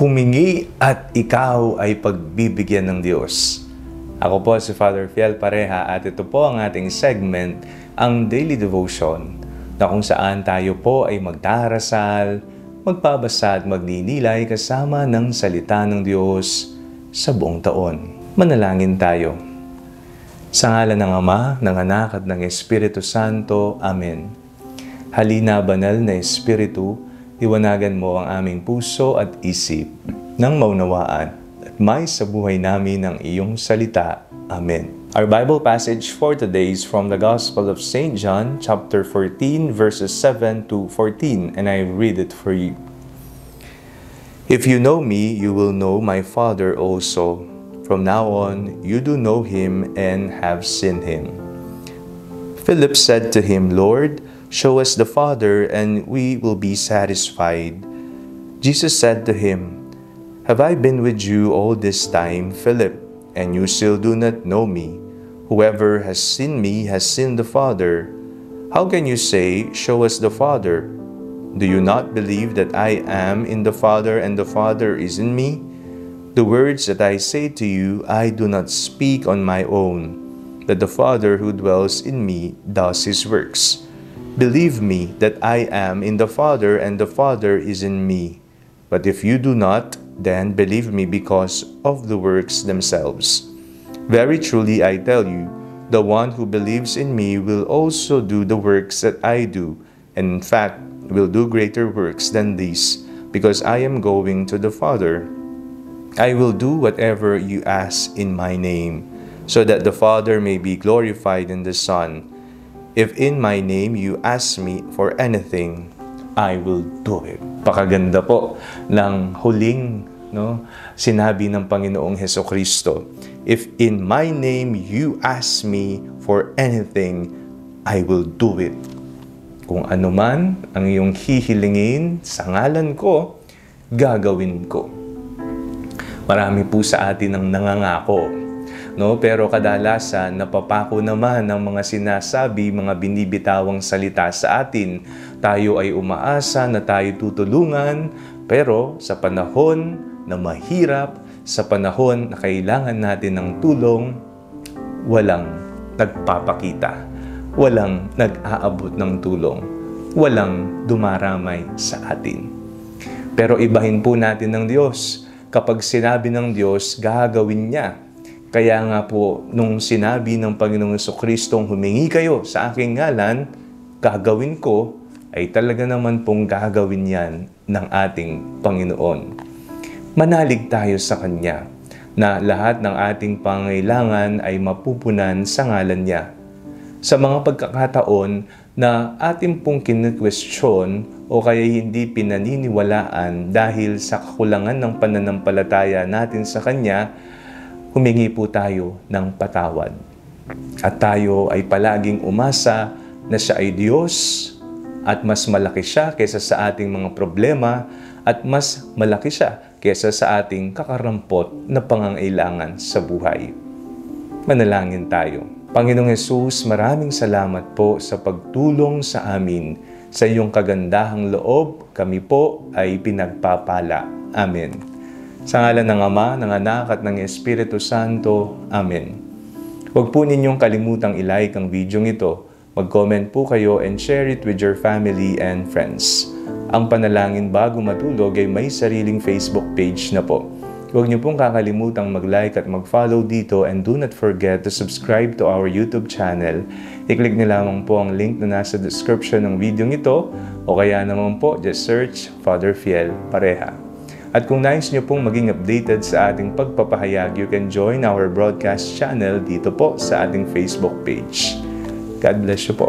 Humingi at ikaw ay pagbibigyan ng Diyos. Ako po si Father Fiel Pareha at ito po ang ating segment, ang Daily Devotion, na kung saan tayo po ay magdarasal, magbabasa at magninilay kasama ng salita ng Diyos sa buong taon. Manalangin tayo. Sa ngalan ng Ama, ng Anak at ng Espiritu Santo. Amen. Halina, banal na Espiritu, iwanagan mo ang aming puso at isip nang maunawaan at may sa buhay namin ang iyong salita. Amen. Our Bible passage for today is from the Gospel of St. John, chapter 14, verses 7 to 14, and I read it for you. If you know me, you will know my Father also. From now on, you do know him and have seen him. Philip said to him, Lord, show us the Father, and we will be satisfied. Jesus said to him, Have I been with you all this time, Philip, and you still do not know me? Whoever has seen me has seen the Father. How can you say, Show us the Father? Do you not believe that I am in the Father and the Father is in me? The words that I say to you, I do not speak on my own, that the Father who dwells in me does his works. Believe me that I am in the Father and the Father is in me. But if you do not, then believe me because of the works themselves. Very truly I tell you, the one who believes in me will also do the works that I do, and in fact will do greater works than these, because I am going to the Father. I will do whatever you ask in my name, so that the Father may be glorified in the Son. If in my name you ask me for anything, I will do it. Pakaganda po ng huling sinabi ng Panginoong Hesukristo. If in my name you ask me for anything, I will do it. Kung ano man ang iyong hihilingin sa ngalan ko, gagawin ko. Marami po sa atin ang nangangako. Pero kadalasan, napapako naman ng mga sinasabi, mga binibitawang salita sa atin. Tayo ay umaasa na tayo tutulungan, pero sa panahon na mahirap, sa panahon na kailangan natin ng tulong, walang nagpapakita, walang nag-aabot ng tulong, walang dumaramay sa atin. Pero ibahin po natin ng Diyos. Kapag sinabi ng Diyos, gagawin niya. Kaya nga po, nung sinabi ng Panginoong Jesucristong humingi kayo sa aking ngalan, gagawin ko, ay talaga naman pong gagawin yan ng ating Panginoon. Manalig tayo sa Kanya na lahat ng ating pangailangan ay mapupunan sa ngalan niya. Sa mga pagkakataon na ating pong kinu-question o kaya hindi pinaniniwalaan dahil sa kakulangan ng pananampalataya natin sa Kanya, humingi po tayo ng patawad. At tayo ay palaging umasa na siya ay Diyos at mas malaki siya kaysa sa ating mga problema at mas malaki siya kaysa sa ating kakarampot na pangangailangan sa buhay. Manalangin tayo. Panginoong Hesus, maraming salamat po sa pagtulong sa amin. Sa iyong kagandahang loob, kami po ay pinagpapala. Amen. Sa ngalan ng Ama, ng Anak at ng Espiritu Santo. Amen. Huwag po ninyong kalimutang i-like ang video ito. Mag-comment po kayo and share it with your family and friends. Ang Panalangin Bago Matulog ay may sariling Facebook page na po. Huwag niyo pong kakalimutang mag-like at mag-follow dito, and do not forget to subscribe to our YouTube channel. I-click niyo lamang po ang link na nasa description ng video ito, o kaya naman po, just search Father Fiel Pareha. At kung nais nyo pong maging updated sa ating pagpapahayag, you can join our broadcast channel dito po sa ating Facebook page. God bless you po.